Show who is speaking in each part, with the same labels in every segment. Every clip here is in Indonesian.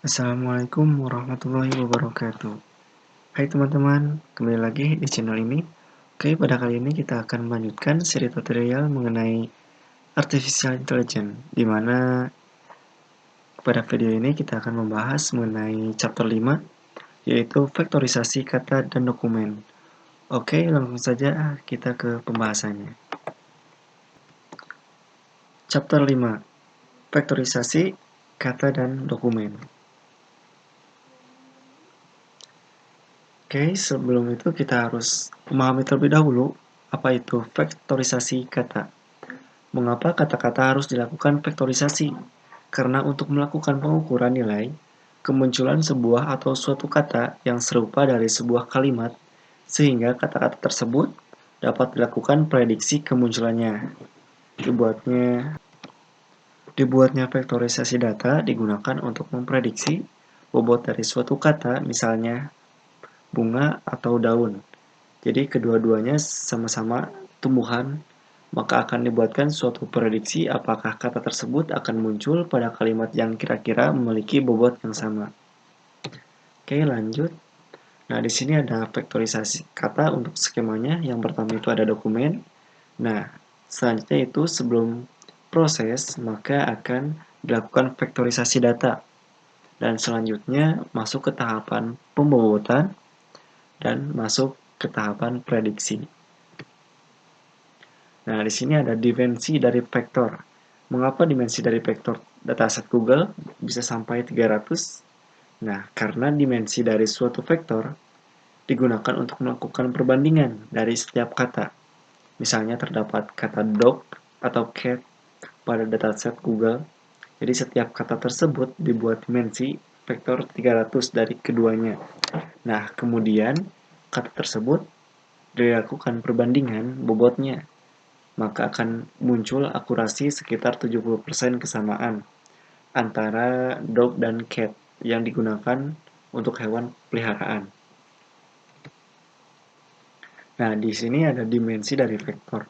Speaker 1: Assalamualaikum warahmatullahi wabarakatuh. Hai teman-teman, kembali lagi di channel ini. Oke, pada kali ini kita akan melanjutkan seri tutorial mengenai Artificial Intelligence, di mana pada video ini kita akan membahas mengenai chapter 5, yaitu vektorisasi kata dan dokumen. Oke, langsung saja kita ke pembahasannya. Chapter 5, vektorisasi kata dan dokumen. Oke, sebelum itu kita harus memahami terlebih dahulu apa itu vektorisasi kata. Mengapa kata-kata harus dilakukan vektorisasi? Karena untuk melakukan pengukuran nilai, kemunculan sebuah atau suatu kata yang serupa dari sebuah kalimat, sehingga kata-kata tersebut dapat dilakukan prediksi kemunculannya. Dibuatnya vektorisasi data digunakan untuk memprediksi bobot dari suatu kata, misalnya bunga atau daun. Jadi kedua-duanya sama-sama tumbuhan, maka akan dibuatkan suatu prediksi apakah kata tersebut akan muncul pada kalimat yang kira-kira memiliki bobot yang sama. Oke, lanjut. Nah, di sini ada vektorisasi kata untuk skemanya. Yang pertama itu ada dokumen. Nah, selanjutnya itu sebelum proses, maka akan dilakukan vektorisasi data. Dan selanjutnya masuk ke tahapan pembobotan dan masuk ke tahapan prediksi. Nah, di sini ada dimensi dari vektor. Mengapa dimensi dari vektor dataset Google bisa sampai 300? Nah, karena dimensi dari suatu vektor digunakan untuk melakukan perbandingan dari setiap kata. Misalnya terdapat kata dog atau cat pada dataset Google. Jadi setiap kata tersebut dibuat dimensi vektor 300 dari keduanya. Nah, kemudian kata tersebut dilakukan perbandingan bobotnya, maka akan muncul akurasi sekitar 70% kesamaan antara dog dan cat yang digunakan untuk hewan peliharaan. Nah, di sini ada dimensi dari vektor.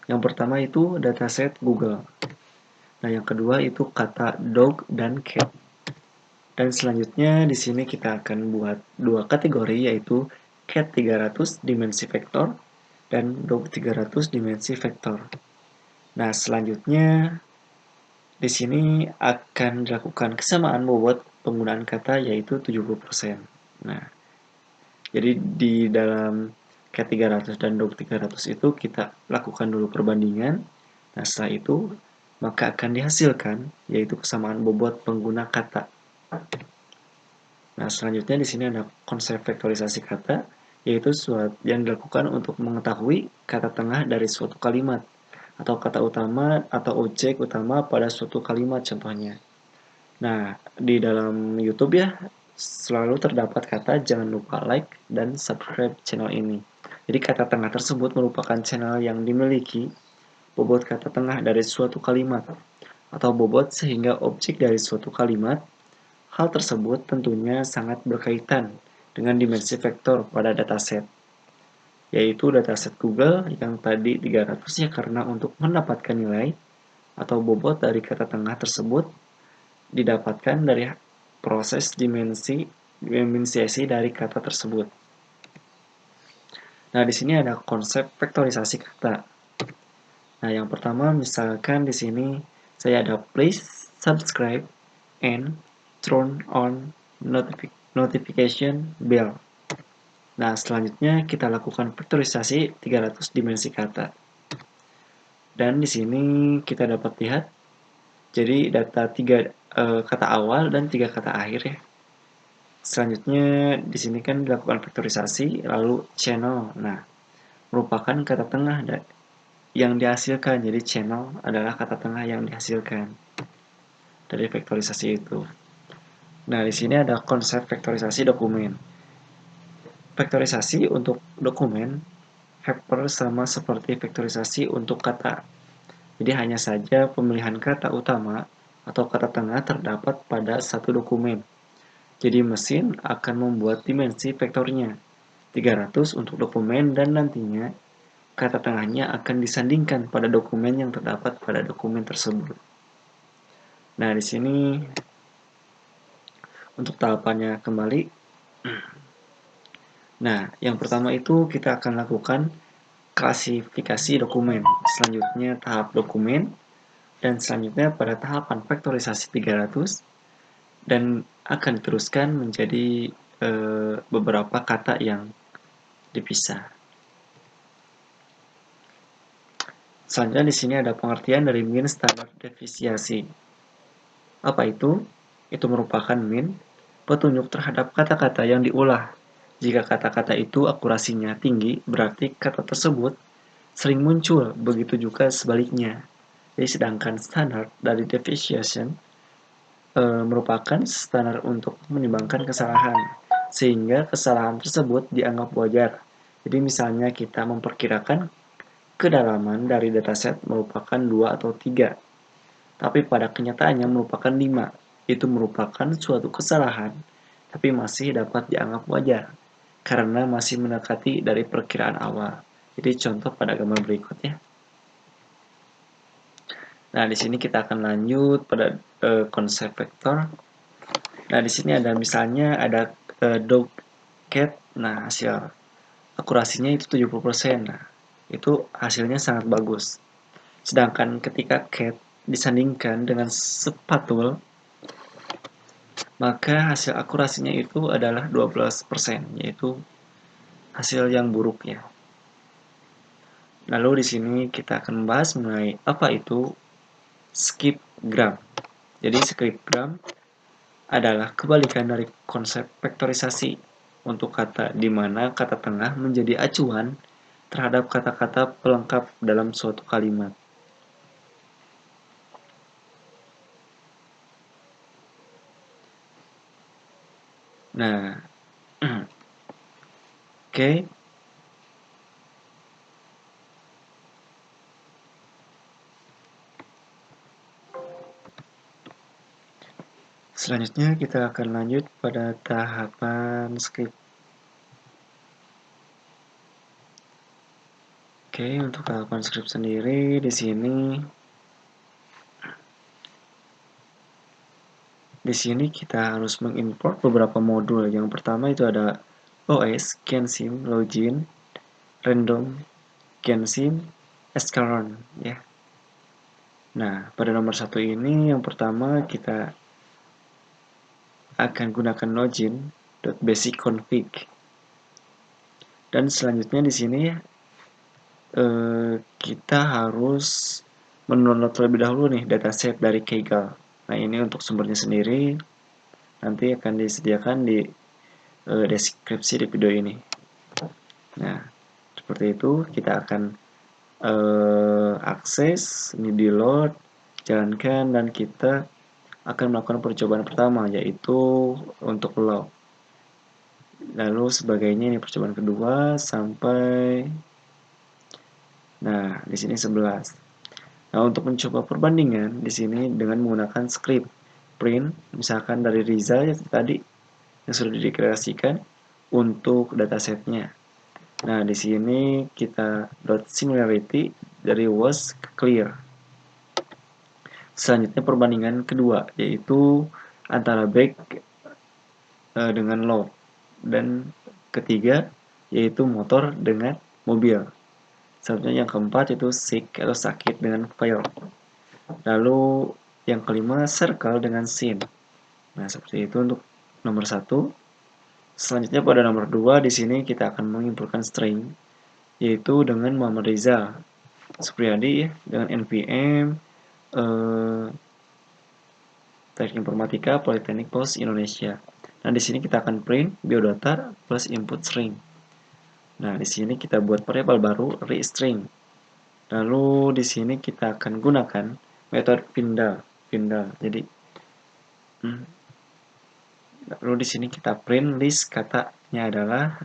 Speaker 1: Yang pertama itu dataset Google. Nah, yang kedua itu kata dog dan cat. Dan selanjutnya di sini kita akan buat dua kategori, yaitu cat 300 dimensi vektor dan dog 300 dimensi vektor. Nah, selanjutnya di sini akan dilakukan kesamaan bobot penggunaan kata, yaitu 70%. Nah, jadi di dalam cat 300 dan dog 300 itu kita lakukan dulu perbandingan. Nah, setelah itu maka akan dihasilkan yaitu kesamaan bobot pengguna kata. Nah, selanjutnya di sini ada konsep vektorisasi kata, yaitu suatu yang dilakukan untuk mengetahui kata tengah dari suatu kalimat atau kata utama atau objek utama pada suatu kalimat contohnya. Nah, di dalam YouTube ya selalu terdapat kata jangan lupa like dan subscribe channel ini. Jadi kata tengah tersebut merupakan channel yang dimiliki bobot kata tengah dari suatu kalimat atau bobot sehingga objek dari suatu kalimat. Hal tersebut tentunya sangat berkaitan dengan dimensi vektor pada dataset, yaitu dataset Google yang tadi 300 ya, karena untuk mendapatkan nilai atau bobot dari kata tengah tersebut didapatkan dari proses dimensiasi dari kata tersebut. Nah, di sini ada konsep vektorisasi kata. Nah, yang pertama misalkan di sini saya ada please subscribe and turn on notification bell. Nah, selanjutnya kita lakukan vektorisasi 300 dimensi kata. Dan di sini kita dapat lihat jadi data 3 kata awal dan 3 kata akhir ya. Selanjutnya di sini kan dilakukan vektorisasi lalu channel. Nah, merupakan kata tengah yang dihasilkan. Jadi channel adalah kata tengah yang dihasilkan dari vektorisasi itu. Nah, di sini ada konsep vektorisasi dokumen. Vektorisasi untuk dokumen hampir sama seperti vektorisasi untuk kata. Jadi hanya saja pemilihan kata utama atau kata tengah terdapat pada satu dokumen. Jadi mesin akan membuat dimensi vektornya 300 untuk dokumen dan nantinya kata tengahnya akan disandingkan pada dokumen yang terdapat pada dokumen tersebut. Nah, di sini Untuk tahapannya kembali. Nah, yang pertama itu kita akan lakukan klasifikasi dokumen. Selanjutnya tahap dokumen. Dan selanjutnya pada tahapan vektorisasi 300. Dan akan diteruskan menjadi beberapa kata yang dipisah. Selanjutnya di sini ada pengertian dari mean standard deviasi. Apa itu? Itu merupakan mean, petunjuk terhadap kata-kata yang diulah. Jika kata-kata itu akurasinya tinggi, berarti kata tersebut sering muncul, begitu juga sebaliknya. Jadi sedangkan standar dari deviation merupakan standar untuk menimbangkan kesalahan, sehingga kesalahan tersebut dianggap wajar. Jadi misalnya kita memperkirakan kedalaman dari dataset merupakan 2 atau 3, tapi pada kenyataannya merupakan 5. Itu merupakan suatu kesalahan, tapi masih dapat dianggap wajar, karena masih mendekati dari perkiraan awal. Jadi contoh pada gambar berikut ya. Nah, di sini kita akan lanjut pada konsep vektor. Nah, di sini ada misalnya ada dog cat. Nah, hasil akurasinya itu 70%. Nah, itu hasilnya sangat bagus. Sedangkan ketika cat disandingkan dengan sepatul, maka hasil akurasinya itu adalah 12%, yaitu hasil yang buruk ya. Lalu di sini kita akan membahas mengenai apa itu skipgram. Jadi skipgram adalah kebalikan dari konsep vektorisasi untuk kata di mana kata tengah menjadi acuan terhadap kata-kata pelengkap dalam suatu kalimat. Nah, oke. Selanjutnya kita akan lanjut pada tahapan script. Oke, untuk tahapan script sendiri di sini kita harus mengimport beberapa modul. Yang pertama itu ada OS, Gensim, Login, Random, Gensim, Escaron ya. Nah, pada nomor 1 ini yang pertama kita akan gunakan login.basicconfig. Dan selanjutnya di sini kita harus mendownload terlebih dahulu nih dataset dari Kaggle. Nah, ini untuk sumbernya sendiri nanti akan disediakan di deskripsi di video ini. Nah, seperti itu kita akan akses, ini di load, jalankan, dan kita akan melakukan percobaan pertama, yaitu untuk log. Lalu sebagainya ini percobaan kedua sampai nah di sini 11. Nah, untuk mencoba perbandingan di sini dengan menggunakan script print misalkan dari Riza ya tadi yang sudah dideklarasikan untuk datasetnya. Nah, di sini kita .similarity dari was clear. Selanjutnya perbandingan kedua yaitu antara back dengan load, dan ketiga yaitu motor dengan mobil. Selanjutnya yang keempat itu sick atau sakit dengan fail. Lalu yang kelima circle dengan sin. Nah, seperti itu untuk nomor 1. Selanjutnya pada nomor 2 di sini kita akan mengimpulkan string yaitu dengan Muhammad Rizal Supriyadi ya, dengan npm Teknik Informatika Politeknik Pos Indonesia. Nah, di sini kita akan print biodata plus input string. Nah, di sini kita buat variabel baru reString. Lalu di sini kita akan gunakan metode pindah. Jadi lalu di sini kita print list katanya adalah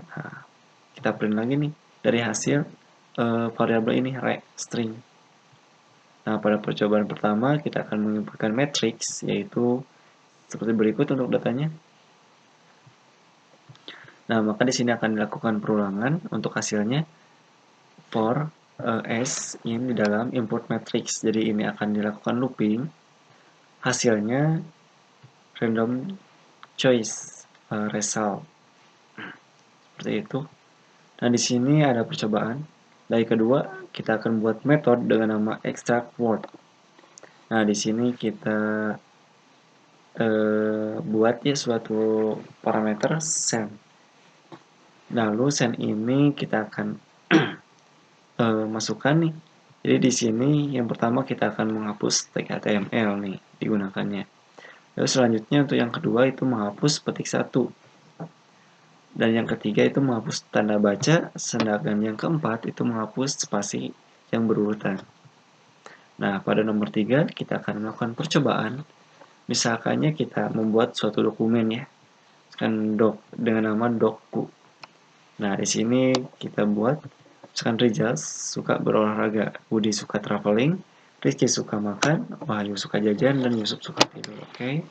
Speaker 1: kita print lagi nih dari hasil variabel ini reString. Nah, pada percobaan pertama kita akan menginputkan matrix yaitu seperti berikut untuk datanya. Nah, maka di sini akan dilakukan perulangan untuk hasilnya for s in di dalam import matrix. Jadi ini akan dilakukan looping. Hasilnya random choice result. Seperti itu. Nah, di sini ada percobaan. Dari kedua, kita akan buat metode dengan nama extract word. Nah, di sini kita buat ya suatu parameter send. Lalu send ini kita akan masukkan nih. Jadi di sini yang pertama kita akan menghapus tag HTML nih digunakannya. Lalu selanjutnya untuk yang kedua itu menghapus petik 1. Dan yang ketiga itu menghapus tanda baca, sedangkan yang keempat itu menghapus spasi yang berurutan. Nah, pada nomor 3 kita akan melakukan percobaan. Misalkannya kita membuat suatu dokumen ya, misalkan dengan nama docku. Nah, di sini kita buat misalkan Rizal suka berolahraga, Budi suka traveling, Rizky suka makan, Wahyu suka jajan, dan Yusuf suka tidur. Oke.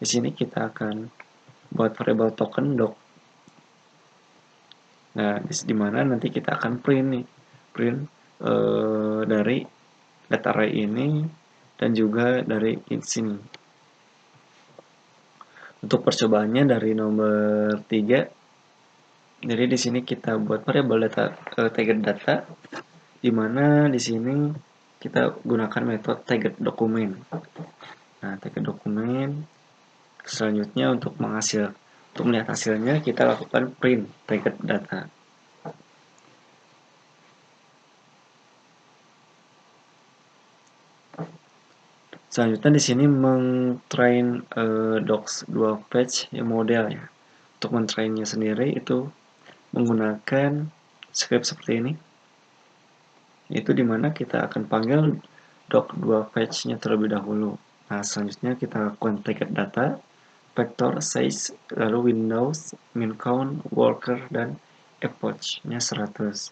Speaker 1: Di sini kita akan buat variabel token doc. Nah, di mana nanti kita akan print nih, dari data array ini dan juga dari sini. Untuk percobaannya dari nomor 3, jadi di sini kita buat variabel data tagged data, di mana di sini kita gunakan metode tagged dokumen. Nah, tagged dokumen selanjutnya untuk melihat hasilnya kita lakukan print tagged data. Selanjutnya di sini mentrain docs2page model ya. Untuk mentrainnya sendiri itu menggunakan script seperti ini. Itu dimana kita akan panggil doc2page-nya terlebih dahulu. Nah, selanjutnya kita lakukan tagged data, vector, size, lalu Windows, min count, worker, dan epoch-nya 100.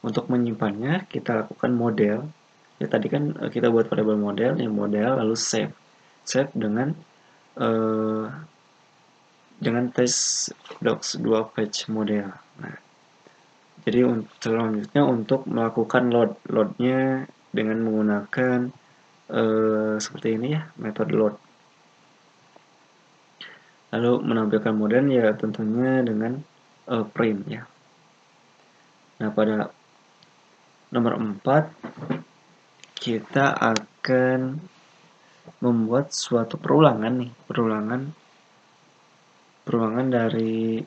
Speaker 1: Untuk menyimpannya kita lakukan model. Ya tadi kan kita buat variabel model, yang model lalu save. Save dengan test docs2page model. Nah, jadi selanjutnya untuk melakukan loadnya dengan menggunakan seperti ini ya, metode load. Lalu menampilkan model ya tentunya dengan print ya. Nah, pada nomor 4 kita akan membuat suatu perulangan nih, perulangan dari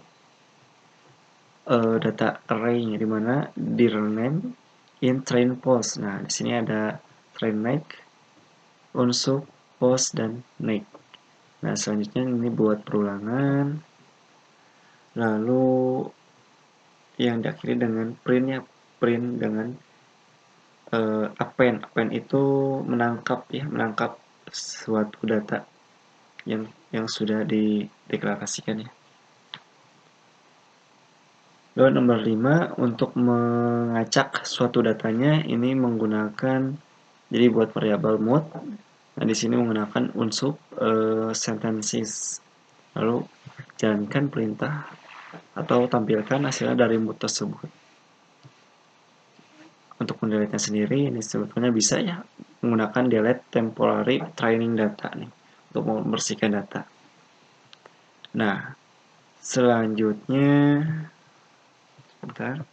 Speaker 1: data array-nya, di mana dir name in train post. Nah, di sini ada train make, unsub, post, dan make. Nah, selanjutnya ini buat perulangan, lalu yang diakhiri dengan print-nya, print dengan append. Append itu menangkap suatu data yang sudah dideklarasikan ya. Lalu nomor 5 untuk mengacak suatu datanya ini menggunakan jadi buat variabel mode. Nah, di sini menggunakan unsub sentences. Lalu jalankan perintah atau tampilkan hasilnya dari mode tersebut. Untuk mendelete sendiri ini sebetulnya bisa ya menggunakan delete temporary training data nih untuk membersihkan data. Nah, selanjutnya bentar.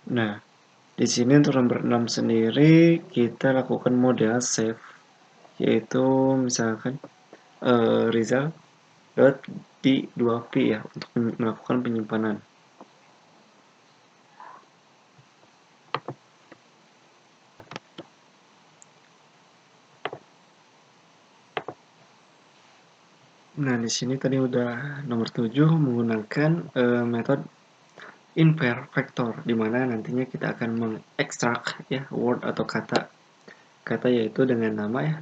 Speaker 1: Nah, di sini untuk nomor 6 sendiri kita lakukan model save, yaitu misalkan result di 2p ya untuk melakukan penyimpanan. Nah, di sini tadi udah nomor 7 menggunakan metode infer vector, di mana nantinya kita akan mengekstrak ya word atau kata yaitu dengan nama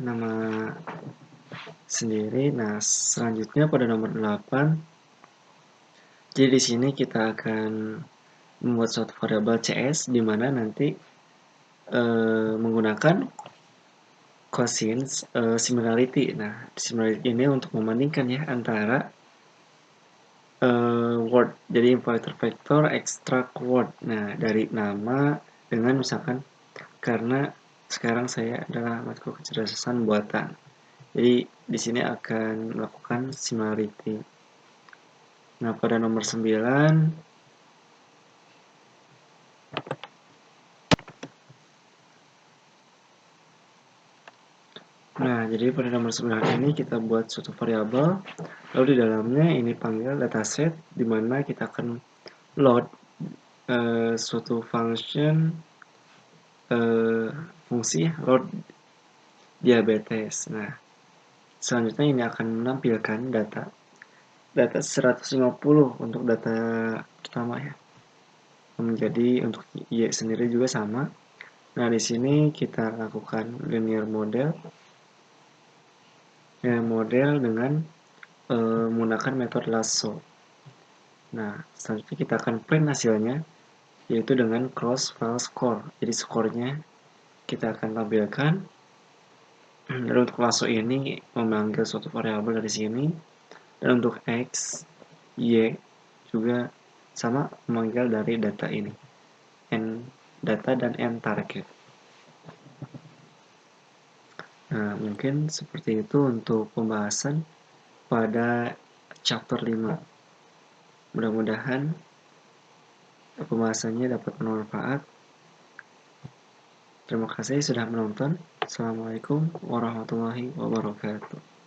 Speaker 1: sendiri. Nah, selanjutnya pada nomor 8, jadi di sini kita akan membuat suatu variabel CS di mana nanti menggunakan cosines similarity. Nah, similarity ini untuk membandingkan ya antara word. Jadi inverter vector extract word. Nah, dari nama dengan misalkan karena sekarang saya adalah matkul kecerdasan buatan. Jadi di sini akan melakukan similarity. Nah, pada nomor 9, nah, jadi pada nomor 9 ini kita buat suatu variabel, lalu di dalamnya ini panggil dataset, di mana kita akan load suatu function fungsi load diabetes. Nah, selanjutnya ini akan menampilkan data 150 untuk data pertama ya. Menjadi untuk Y sendiri juga sama. Nah, di sini kita lakukan linear model dengan menggunakan metode lasso. Nah, selanjutnya kita akan print hasilnya, yaitu dengan cross file score. Jadi skornya kita akan tampilkan. Lalu untuk lasso ini memanggil suatu variabel dari sini, dan untuk X, Y juga sama memanggil dari data ini, N data dan N target. Nah, mungkin seperti itu untuk pembahasan pada chapter 5. Mudah-mudahan pembahasannya dapat bermanfaat. Terima kasih sudah menonton. Assalamualaikum warahmatullahi wabarakatuh.